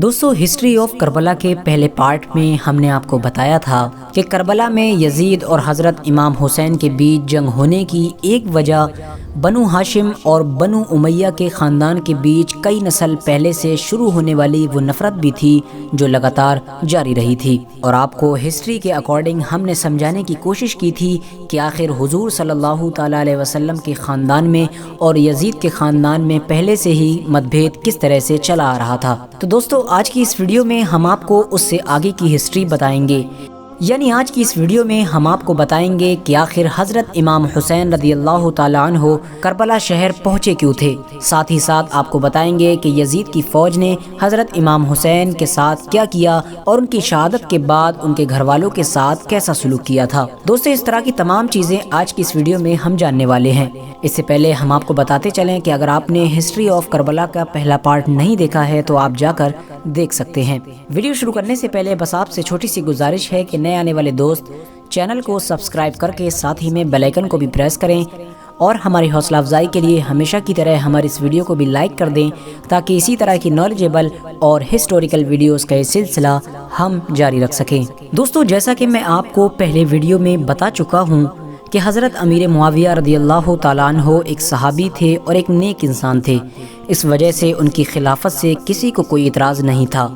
دوستو history of Karbala کے پہلے پارٹ میں ہم نے آپ کو بتایا تھا کہ کربلا میں یزید اور حضرت امام حسین کے بیچ جنگ ہونے کی ایک وجہ بنو ہاشم اور بنو امیہ کے خاندان کے بیچ کئی نسل پہلے سے شروع ہونے والی وہ نفرت بھی تھی جو لگاتار جاری رہی تھی، اور آپ کو ہسٹری کے اکارڈنگ ہم نے سمجھانے کی کوشش کی تھی کہ آخر حضور صلی اللہ تعالیٰ علیہ وسلم کے خاندان میں اور یزید کے خاندان میں پہلے سے ہی متبھید کس طرح سے چلا آ رہا تھا۔ تو دوستو آج کی اس ویڈیو میں ہم آپ کو اس سے آگے کی ہسٹری بتائیں گے، یعنی آج کی اس ویڈیو میں ہم آپ کو بتائیں گے کہ آخر حضرت امام حسین رضی اللہ تعالیٰ عنہ کربلا شہر پہنچے کیوں تھے، ساتھ ہی ساتھ آپ کو بتائیں گے کہ یزید کی فوج نے حضرت امام حسین کے ساتھ کیا کیا اور ان کی شہادت کے بعد ان کے گھر والوں کے ساتھ کیسا سلوک کیا تھا۔ دوستو اس طرح کی تمام چیزیں آج کی اس ویڈیو میں ہم جاننے والے ہیں۔ اس سے پہلے ہم آپ کو بتاتے چلیں کہ اگر آپ نے ہسٹری آف کربلا کا پہلا پارٹ نہیں دیکھا ہے تو آپ جا کر دیکھ سکتے ہیں۔ ویڈیو شروع کرنے سے پہلے بس آپ سے چھوٹی سی گزارش ہے کہ نئے آنے والے دوست چینل کو سبسکرائب کر کے ساتھ ہی میں بیل آئیکن کو بھی پریس کریں، اور ہماری حوصلہ افزائی کے لیے ہمیشہ کی طرح ہماری اس ویڈیو کو بھی لائک کر دیں تاکہ اسی طرح کی نالجیبل اور ہسٹوریکل ویڈیوز کا یہ سلسلہ ہم جاری رکھ سکیں۔ دوستو جیسا کہ میں آپ کو پہلے ویڈیو میں بتا چکا ہوں کہ حضرت امیر معاویہ رضی اللہ تعالیٰ عنہ ایک صحابی تھے اور ایک نیک انسان تھے، اس وجہ سے ان کی خلافت سے کسی کو کوئی اعتراض نہیں تھا۔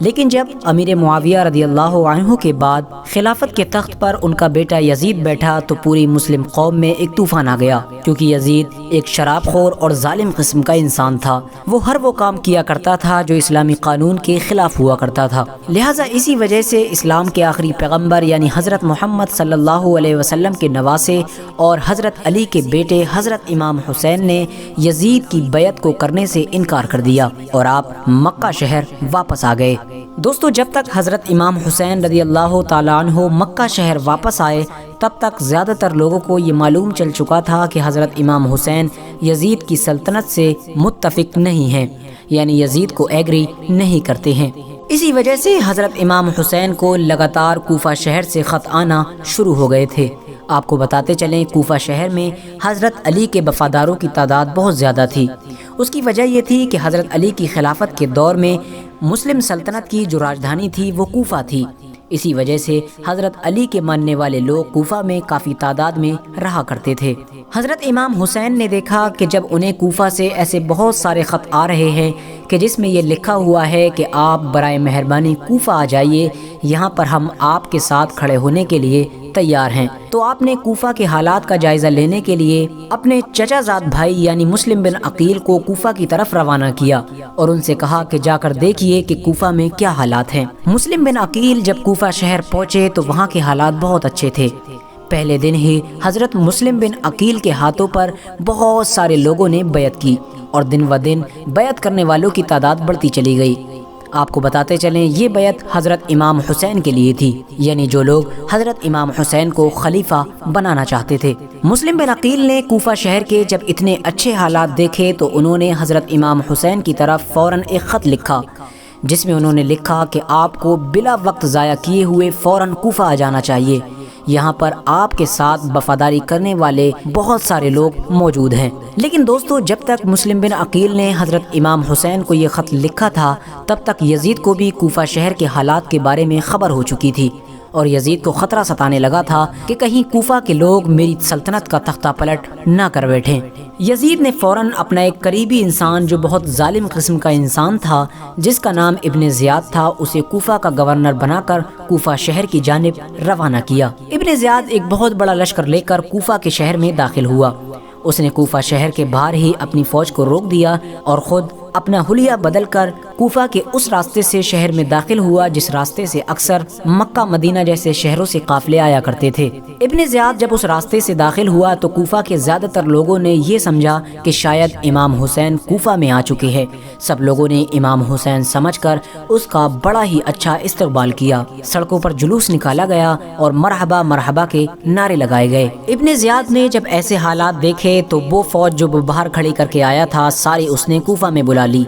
لیکن جب امیر معاویہ رضی اللہ عنہ کے بعد خلافت کے تخت پر ان کا بیٹا یزید بیٹھا تو پوری مسلم قوم میں ایک طوفان آ گیا، کیونکہ یزید ایک شراب خور اور ظالم قسم کا انسان تھا۔ وہ ہر وہ کام کیا کرتا تھا جو اسلامی قانون کے خلاف ہوا کرتا تھا، لہٰذا اسی وجہ سے اسلام کے آخری پیغمبر یعنی حضرت محمد صلی اللہ علیہ وسلم کے نواسے اور حضرت علی کے بیٹے حضرت امام حسین نے یزید کی بیعت کو کرنے سے انکار کر دیا اور آپ مکہ شہر واپس آ گئے۔ دوستو جب تک حضرت امام حسین رضی اللہ تعالیٰ عنہ مکہ شہر واپس آئے تب تک زیادہ تر لوگوں کو یہ معلوم چل چکا تھا کہ حضرت امام حسین یزید کی سلطنت سے متفق نہیں ہیں، یعنی یزید کو ایگری نہیں کرتے ہیں۔ اسی وجہ سے حضرت امام حسین کو لگاتار کوفہ شہر سے خط آنا شروع ہو گئے تھے۔ آپ کو بتاتے چلیں کوفہ شہر میں حضرت علی کے وفاداروں کی تعداد بہت زیادہ تھی۔ اس کی وجہ یہ تھی کہ حضرت علی کی خلافت کے دور میں مسلم سلطنت کی جو راجدھانی تھی وہ کوفہ تھی، اسی وجہ سے حضرت علی کے ماننے والے لوگ کوفہ میں کافی تعداد میں رہا کرتے تھے۔ حضرت امام حسین نے دیکھا کہ جب انہیں کوفہ سے ایسے بہت سارے خط آ رہے ہیں کہ جس میں یہ لکھا ہوا ہے کہ آپ برائے مہربانی کوفہ آ جائیے، یہاں پر ہم آپ کے ساتھ کھڑے ہونے کے لیے تیار ہیں، تو آپ نے کوفہ کے حالات کا جائزہ لینے کے لیے اپنے چچا زاد بھائی یعنی مسلم بن عقیل کو کوفہ کی طرف روانہ کیا اور ان سے کہا کہ جا کر دیکھیے کہ کوفہ میں کیا حالات ہیں۔ مسلم بن عقیل جب کوفہ شہر پہنچے تو وہاں کے حالات بہت اچھے تھے۔ پہلے دن ہی حضرت مسلم بن عقیل کے ہاتھوں پر بہت سارے لوگوں نے بیعت کی اور دن و دن بیعت کرنے والوں کی تعداد بڑھتی چلی گئی۔ آپ کو بتاتے چلیں یہ بیعت حضرت امام حسین کے لیے تھی، یعنی جو لوگ حضرت امام حسین کو خلیفہ بنانا چاہتے تھے۔ مسلم بن عقیل نے کوفہ شہر کے جب اتنے اچھے حالات دیکھے تو انہوں نے حضرت امام حسین کی طرف فوراً ایک خط لکھا جس میں انہوں نے لکھا کہ آپ کو بلا وقت ضائع کیے ہوئے فوراً کوفہ آ جانا چاہیے، یہاں پر آپ کے ساتھ وفاداری کرنے والے بہت سارے لوگ موجود ہیں۔ لیکن دوستو جب تک مسلم بن عقیل نے حضرت امام حسین کو یہ خط لکھا تھا تب تک یزید کو بھی کوفہ شہر کے حالات کے بارے میں خبر ہو چکی تھی، اور یزید کو خطرہ ستانے لگا تھا کہ کہیں کوفہ کے لوگ میری سلطنت کا تختہ پلٹ نہ کر بیٹھیں۔ یزید نے فوراً اپنا ایک قریبی انسان جو بہت ظالم قسم کا انسان تھا جس کا نام ابن زیاد تھا، اسے کوفہ کا گورنر بنا کر کوفہ شہر کی جانب روانہ کیا۔ ابن زیاد ایک بہت بڑا لشکر لے کر کوفہ کے شہر میں داخل ہوا۔ اس نے کوفہ شہر کے باہر ہی اپنی فوج کو روک دیا اور خود اپنا حلیہ بدل کر کوفہ کے اس راستے سے شہر میں داخل ہوا جس راستے سے اکثر مکہ مدینہ جیسے شہروں سے قافلے آیا کرتے تھے۔ ابن زیاد جب اس راستے سے داخل ہوا تو کوفہ کے زیادہ تر لوگوں نے یہ سمجھا کہ شاید امام حسین کوفہ میں آ چکے ہیں۔ سب لوگوں نے امام حسین سمجھ کر اس کا بڑا ہی اچھا استقبال کیا، سڑکوں پر جلوس نکالا گیا اور مرحبا مرحبا کے نعرے لگائے گئے۔ ابن زیاد نے جب ایسے حالات دیکھے تو وہ فوج جو باہر کھڑی کر کے آیا تھا ساری اس نے کوفہ میں بلا لی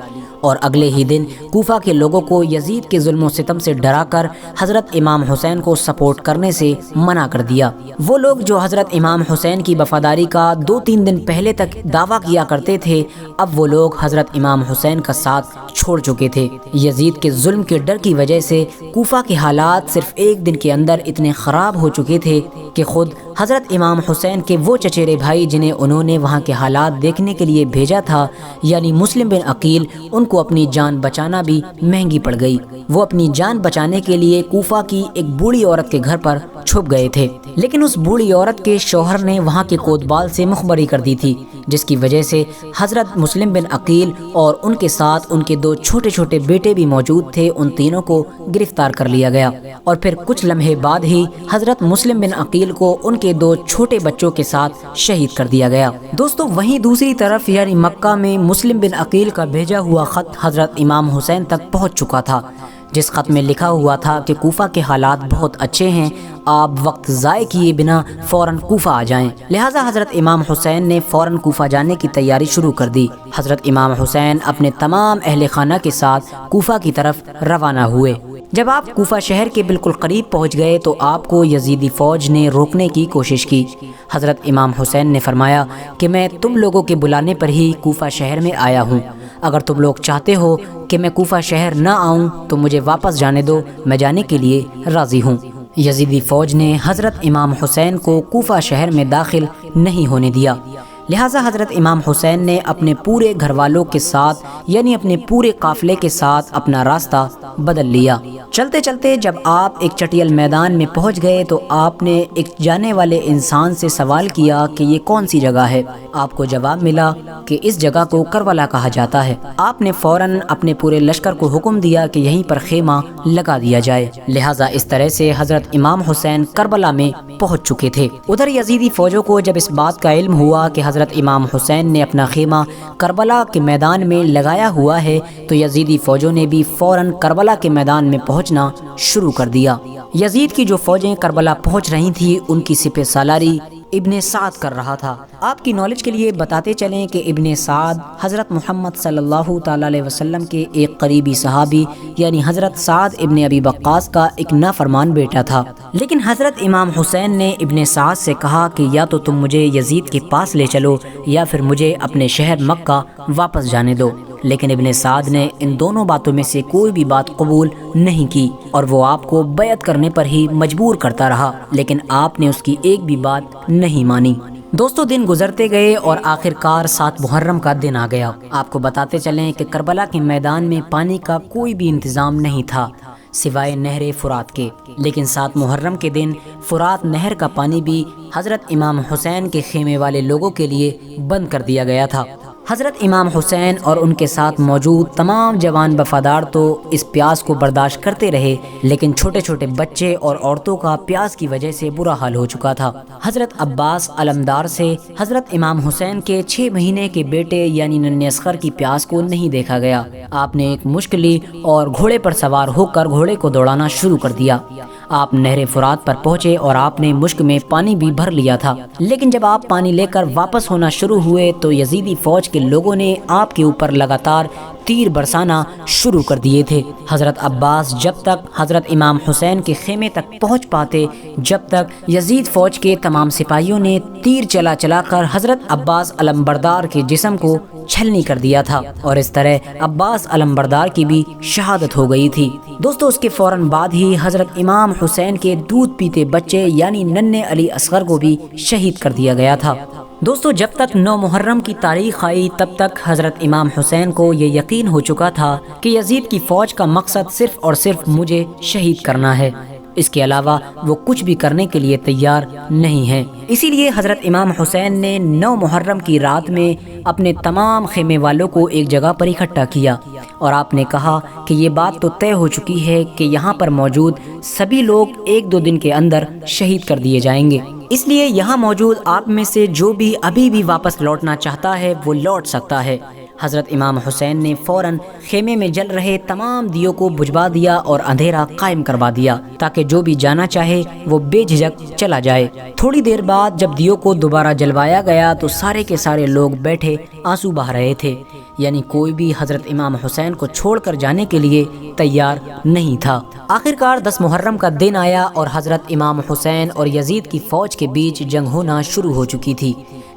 اور اگلے ہی دن کوفہ کے لوگوں کو یزید کے ظلم و ستم سے ڈرا کر حضرت امام حسین کو سپورٹ کرنے سے منع کر دیا۔ وہ لوگ جو حضرت امام حسین کی وفاداری کا 2-3 دن پہلے تک دعویٰ کیا کرتے تھے، اب وہ لوگ حضرت امام حسین کا ساتھ چھوڑ چکے تھے۔ یزید کے ظلم کے ڈر کی وجہ سے کوفہ کے حالات صرف ایک دن کے اندر اتنے خراب ہو چکے تھے کہ خود حضرت امام حسین کے وہ چچیرے بھائی جنہیں انہوں نے وہاں کے حالات دیکھنے کے لیے بھیجا تھا، یعنی مسلم بن عقیل، ان کو اپنی جان بچانا بھی مہنگی پڑ گئی۔ وہ اپنی جان بچانے کے لیے کوفہ کی ایک بوڑھی عورت کے گھر پر چھپ گئے تھے، لیکن اس بوڑھی عورت کے شوہر نے وہاں کے کوتوال سے مخبری کر دی تھی، جس کی وجہ سے حضرت مسلم بن عقیل اور ان کے ساتھ ان کے 2 چھوٹے چھوٹے بیٹے بھی موجود تھے، ان تینوں کو گرفتار کر لیا گیا اور پھر کچھ لمحے بعد ہی حضرت مسلم بن عقیل کو ان کے 2 چھوٹے بچوں کے ساتھ شہید کر دیا گیا۔ دوستو، وہیں دوسری طرف یعنی مکہ میں مسلم بن عقیل کا بھیجا ہوا خط حضرت امام حسین تک پہنچ چکا تھا، جس خط میں لکھا ہوا تھا کہ کوفہ کے حالات بہت اچھے ہیں، آپ وقت ضائع کیے بنا فوراً کوفہ آ جائیں۔ لہٰذا حضرت امام حسین نے فوراً کوفہ جانے کی تیاری شروع کر دی۔ حضرت امام حسین اپنے تمام اہل خانہ کے ساتھ کوفہ کی طرف روانہ ہوئے۔ جب آپ کوفہ شہر کے بالکل قریب پہنچ گئے تو آپ کو یزیدی فوج نے روکنے کی کوشش کی۔ حضرت امام حسین نے فرمایا کہ میں تم لوگوں کے بلانے پر ہی کوفہ شہر میں آیا ہوں، اگر تم لوگ چاہتے ہو کہ میں کوفہ شہر نہ آؤں تو مجھے واپس جانے دو، میں جانے کے لیے راضی ہوں۔ یزیدی فوج نے حضرت امام حسین کو کوفہ شہر میں داخل نہیں ہونے دیا، لہٰذا حضرت امام حسین نے اپنے پورے گھر والوں کے ساتھ یعنی اپنے پورے قافلے کے ساتھ اپنا راستہ بدل لیا۔ چلتے چلتے جب آپ ایک چٹیل میدان میں پہنچ گئے تو آپ نے ایک جانے والے انسان سے سوال کیا کہ یہ کون سی جگہ ہے؟ آپ کو جواب ملا کہ اس جگہ کو کربلا کہا جاتا ہے۔ آپ نے فوراً اپنے پورے لشکر کو حکم دیا کہ یہیں پر خیمہ لگا دیا جائے، لہٰذا اس طرح سے حضرت امام حسین کربلا میں پہنچ چکے تھے۔ ادھر یزیدی فوجوں کو جب اس بات کا علم ہوا کہ حضرت امام حسین نے اپنا خیمہ کربلا کے میدان میں لگایا ہوا ہے تو یزیدی فوجوں نے بھی فوراً کربلا کے میدان میں پہنچنا شروع کر دیا۔ یزید کی جو فوجیں کربلا پہنچ رہی تھیں ان کی سپہ سالاری ابن سعد کر رہا تھا۔ آپ کی نالج کے لیے بتاتے چلیں کہ ابن سعد حضرت محمد صلی اللہ تعالی علیہ وسلم کے ایک قریبی صحابی یعنی حضرت سعد ابن ابی وقاص کا ایک نافرمان بیٹا تھا، لیکن حضرت امام حسین نے ابن سعد سے کہا کہ یا تو تم مجھے یزید کے پاس لے چلو یا پھر مجھے اپنے شہر مکہ واپس جانے دو، لیکن ابن سعد نے ان دونوں باتوں میں سے کوئی بھی بات قبول نہیں کی اور وہ آپ کو بیعت کرنے پر ہی مجبور کرتا رہا، لیکن آپ نے اس کی ایک بھی بات نہیں مانی۔ دوستو، دن گزرتے گئے اور آخر کار 7 محرم کا دن آ گیا۔ آپ کو بتاتے چلیں کہ کربلا کے میدان میں پانی کا کوئی بھی انتظام نہیں تھا سوائے نہر فرات کے، لیکن 7 محرم کے دن فرات نہر کا پانی بھی حضرت امام حسین کے خیمے والے لوگوں کے لیے بند کر دیا گیا تھا۔ حضرت امام حسین اور ان کے ساتھ موجود تمام جوان وفادار تو اس پیاس کو برداشت کرتے رہے، لیکن چھوٹے چھوٹے بچے اور عورتوں کا پیاس کی وجہ سے برا حال ہو چکا تھا۔ حضرت عباس علمدار سے حضرت امام حسین کے 6 مہینے کے بیٹے یعنی ننھے اصغر کی پیاس کو نہیں دیکھا گیا۔ آپ نے ایک مشک لی اور گھوڑے پر سوار ہو کر گھوڑے کو دوڑانا شروع کر دیا۔ آپ نہر فرات پر پہنچے اور آپ نے مشک میں پانی بھی بھر لیا تھا، لیکن جب آپ پانی لے کر واپس ہونا شروع ہوئے تو یزیدی فوج کے لوگوں نے آپ کے اوپر لگاتار تیر برسانا شروع کر دیے تھے۔ حضرت عباس جب تک حضرت امام حسین کے خیمے تک پہنچ پاتے، جب تک یزید فوج کے تمام سپاہیوں نے تیر چلا چلا کر حضرت عباس علمبردار کے جسم کو چھلنی کر دیا تھا اور اس طرح عباس علمبردار کی بھی شہادت ہو گئی تھی۔ دوستو، اس کے فوراً بعد ہی حضرت امام حسین کے دودھ پیتے بچے یعنی ننھے علی اصغر کو بھی شہید کر دیا گیا تھا۔ دوستو، جب تک 9 محرم کی تاریخ آئی تب تک حضرت امام حسین کو یہ یقین ہو چکا تھا کہ یزید کی فوج کا مقصد صرف اور صرف مجھے شہید کرنا ہے، اس کے علاوہ وہ کچھ بھی کرنے کے لیے تیار نہیں ہیں۔ اسی لیے حضرت امام حسین نے 9 محرم کی رات میں اپنے تمام خیمے والوں کو ایک جگہ پر اکٹھا کیا اور آپ نے کہا کہ یہ بات تو طے ہو چکی ہے کہ یہاں پر موجود سبھی لوگ 1-2 دن کے اندر شہید کر دیے جائیں گے، اس لیے یہاں موجود آپ میں سے جو بھی ابھی بھی واپس لوٹنا چاہتا ہے وہ لوٹ سکتا ہے۔ حضرت امام حسین نے فوراً خیمے میں جل رہے تمام دیوں کو بجھوا دیا اور اندھیرا قائم کروا دیا تاکہ جو بھی جانا چاہے وہ بے جھجک چلا جائے۔ تھوڑی دیر بعد جب دیوں کو دوبارہ جلوایا گیا تو سارے کے سارے لوگ بیٹھے آنسو بہا رہے تھے، یعنی کوئی بھی حضرت امام حسین کو چھوڑ کر جانے کے لیے تیار نہیں تھا۔ آخرکار 10 محرم کا دن آیا اور حضرت امام حسین اور یزید کی فوج کے بیچ جنگ ہونا شروع ہو چکی تھی۔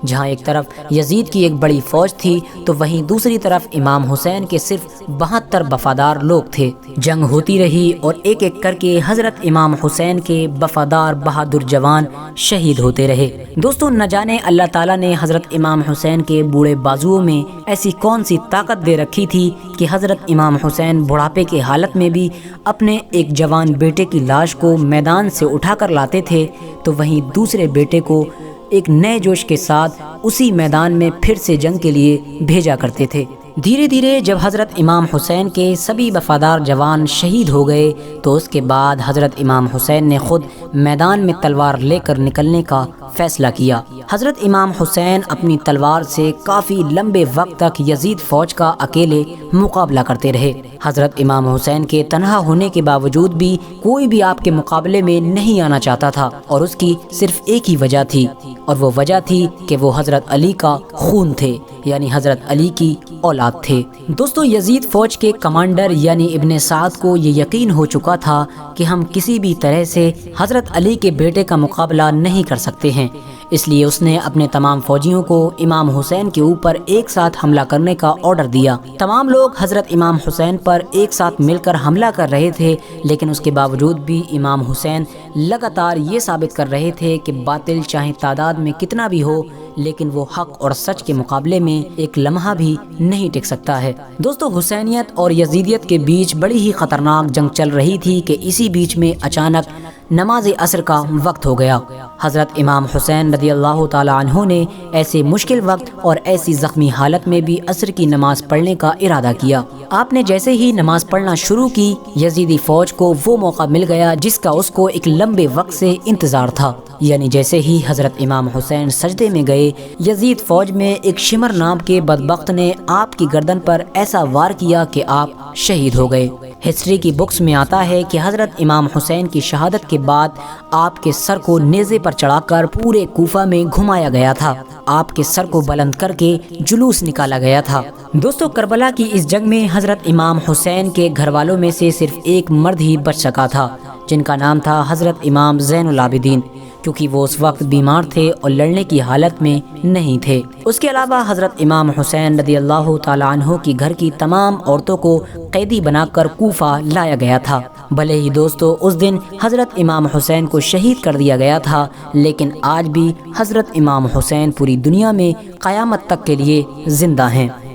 جہاں ایک طرف یزید کی ایک بڑی فوج تھی تو وہیں دوسری طرف امام حسین کے صرف 72 وفادار لوگ تھے۔ جنگ ہوتی رہی اور ایک ایک کر کے حضرت امام حسین کے وفادار بہادر جوان شہید ہوتے رہے۔ دوستو، نہ جانے اللہ تعالیٰ نے حضرت امام حسین کے بوڑھے بازوؤں میں ایسی کون سی طاقت دے رکھی تھی کہ حضرت امام حسین بڑھاپے کی حالت میں بھی اپنے ایک جوان بیٹے کی لاش کو میدان سے اٹھا کر لاتے تھے تو وہیں دوسرے بیٹے کو ایک نئے جوش کے ساتھ اسی میدان میں پھر سے جنگ کے لیے بھیجا کرتے تھے۔ دھیرے دھیرے جب حضرت امام حسین کے سبھی وفادار جوان شہید ہو گئے تو اس کے بعد حضرت امام حسین نے خود میدان میں تلوار لے کر نکلنے کا فیصلہ کیا۔ حضرت امام حسین اپنی تلوار سے کافی لمبے وقت تک یزید فوج کا اکیلے مقابلہ کرتے رہے۔ حضرت امام حسین کے تنہا ہونے کے باوجود بھی کوئی بھی آپ کے مقابلے میں نہیں آنا چاہتا تھا، اور اس کی صرف ایک ہی وجہ تھی، اور وہ وجہ تھی کہ وہ حضرت علی کا خون تھے، یعنی حضرت علی کی اولاد تھے۔ دوستو، یزید فوج کے کمانڈر یعنی ابن سعد کو یہ یقین ہو چکا تھا کہ ہم کسی بھی طرح سے حضرت علی کے بیٹے کا مقابلہ نہیں کر سکتے ہیں، اس لیے اس نے اپنے تمام فوجیوں کو امام حسین کے اوپر ایک ساتھ حملہ کرنے کا آرڈر دیا۔ تمام لوگ حضرت امام حسین پر ایک ساتھ مل کر حملہ کر رہے تھے، لیکن اس کے باوجود بھی امام حسین لگاتار یہ ثابت کر رہے تھے کہ باطل چاہے تعداد میں کتنا بھی ہو، لیکن وہ حق اور سچ کے مقابلے میں ایک لمحہ بھی نہیں ٹک سکتا ہے۔ دوستو، حسینیت اور یزیدیت کے بیچ بڑی ہی خطرناک جنگ چل رہی تھی کہ اسی بیچ میں اچانک نماز عصر کا وقت ہو گیا۔ حضرت امام حسین رضی اللہ تعالی عنہ نے ایسے مشکل وقت اور ایسی زخمی حالت میں بھی عصر کی نماز پڑھنے کا ارادہ کیا۔ آپ نے جیسے ہی نماز پڑھنا شروع کی، یزیدی فوج کو وہ موقع مل گیا جس کا اس کو ایک لمبے وقت سے انتظار تھا، یعنی جیسے ہی حضرت امام حسین سجدے میں گئے، یزید فوج میں ایک شمر نام کے بدبخت نے آپ کی گردن پر ایسا وار کیا کہ آپ شہید ہو گئے۔ ہسٹری کی بکس میں آتا ہے کہ حضرت امام حسین کی شہادت کے بعد آپ کے سر کو نیزے پر چڑھا کر پورے کوفہ میں گھمایا گیا تھا۔ آپ کے سر کو بلند کر کے جلوس نکالا گیا تھا۔ دوستو، کربلا کی اس جنگ میں حضرت امام حسین کے گھر والوں میں سے صرف ایک مرد ہی بچ سکا تھا، جن کا نام تھا حضرت امام زین العابدین، کیونکہ وہ اس وقت بیمار تھے اور لڑنے کی حالت میں نہیں تھے۔ اس کے علاوہ حضرت امام حسین رضی اللہ تعالی عنہ کی گھر کی تمام عورتوں کو قیدی بنا کر کوفہ لایا گیا تھا۔ بھلے ہی دوستو اس دن حضرت امام حسین کو شہید کر دیا گیا تھا، لیکن آج بھی حضرت امام حسین پوری دنیا میں قیامت تک کے لیے زندہ ہیں۔